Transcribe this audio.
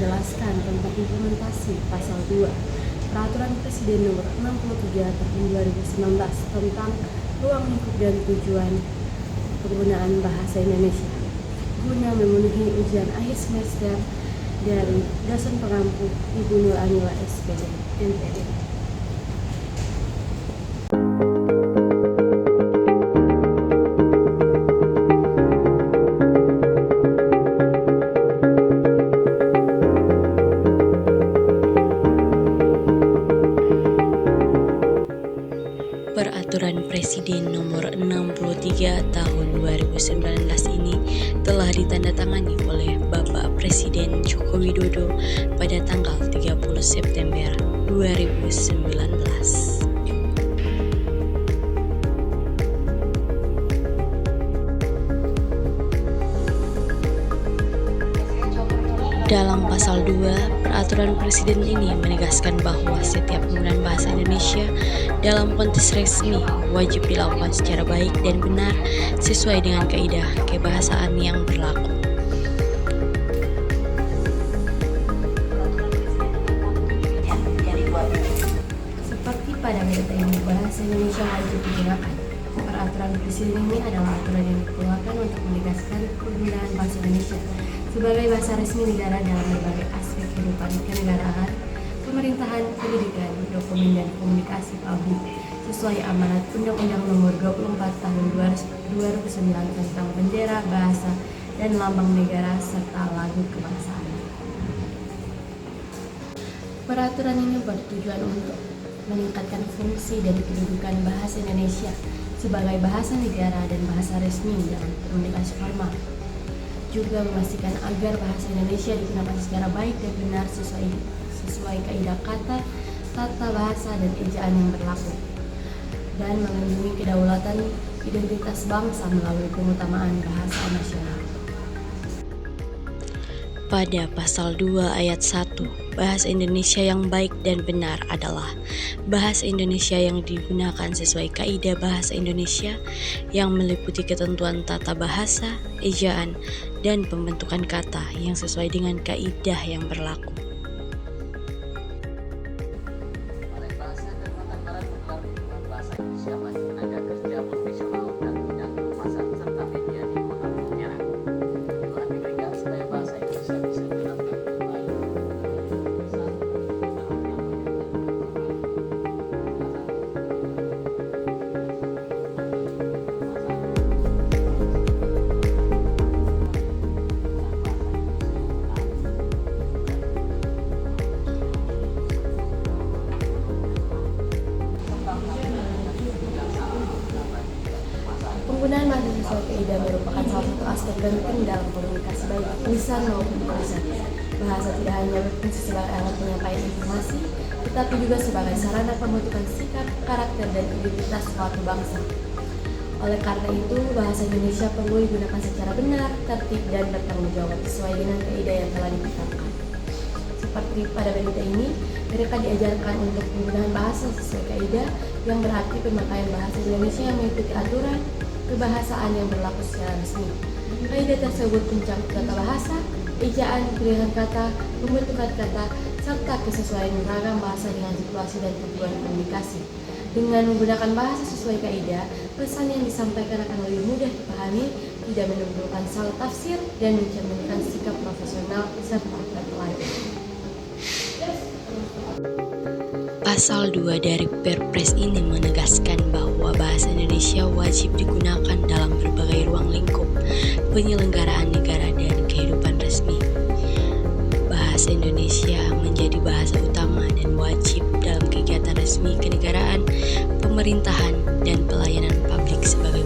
menjelaskan tentang implementasi Pasal 2 Peraturan Presiden Nomor 63 Tahun 2019 tentang ruang lingkup dan tujuan penggunaan bahasa Indonesia guna memenuhi ujian akhir semester dari dosen pengampu Ibu Nur Anila SPD MPD. Peraturan Presiden Nomor 63 Tahun 2019 ini telah ditandatangani oleh Bapak Presiden Joko Widodo pada tanggal 30 September 2019. Dalam Pasal 2, Peraturan Presiden ini menegaskan bahwa setiap penggunaan bahasa Indonesia dalam konteks resmi wajib dilakukan secara baik dan benar sesuai dengan kaidah kebahasaan yang berlaku. Seperti pada berita ini, bahasa Indonesia wajib digunakan. Peraturan Presiden ini adalah aturan yang dikeluarkan untuk menegaskan penggunaan bahasa Indonesia sebagai bahasa resmi negara dalam berbagai aspek kehidupan kenegaraan, pemerintahan, pendidikan, dokumen dan komunikasi publik sesuai amanat Undang-Undang Nomor 24 Tahun 2009 tentang bendera, bahasa, dan lambang negara serta lagu kebangsaan. Peraturan ini bertujuan untuk meningkatkan fungsi dan kedudukan bahasa Indonesia sebagai bahasa negara dan bahasa resmi dalam komunikasi formal. Juga memastikan agar bahasa Indonesia digunakan secara baik dan benar sesuai kaidah kata, tata bahasa, dan ejaan yang berlaku, dan melindungi kedaulatan identitas bangsa melalui pengutamaan bahasa nasional. Pada Pasal 2 Ayat 1, bahasa Indonesia yang baik dan benar adalah bahasa Indonesia yang digunakan sesuai kaidah bahasa Indonesia yang meliputi ketentuan tata bahasa, ejaan, dan pembentukan kata yang sesuai dengan kaidah yang berlaku. Penggunaan bahasa sesuai kaidah merupakan salah satu aspek penting dalam komunikasi baik tulisan maupun tulisan. Bahasa tidak hanya berfungsi sebagai alat penyampaian informasi, tetapi juga sebagai sarana pembentukan sikap, karakter, dan identitas suatu bangsa. Oleh karena itu, bahasa Indonesia perlu digunakan secara benar, tertib, dan bertanggung jawab sesuai dengan kaidah yang telah ditetapkan. Seperti pada berita ini, mereka diajarkan untuk penggunaan bahasa sesuai kaidah yang berarti pemakaian bahasa Indonesia yang mengikuti aturan kebahasaan yang berlaku secara resmi. Kaidah tersebut mencakup tata bahasa, ejaan, pilihan kata, pembentukan kata, serta kesesuaian ragam bahasa dengan situasi dan tujuan komunikasi. Dengan menggunakan bahasa sesuai kaidah, pesan yang disampaikan akan lebih mudah dipahami, tidak menimbulkan salah tafsir, dan mencerminkan sikap profesional serta berteladan. Pasal 2 dari Perpres ini menegaskan bahwa bahasa Indonesia wajib digunakan dalam berbagai ruang lingkup penyelenggaraan negara dan kehidupan resmi. Bahasa Indonesia menjadi bahasa utama dan wajib dalam kegiatan resmi kenegaraan, pemerintahan, dan pelayanan publik sebagai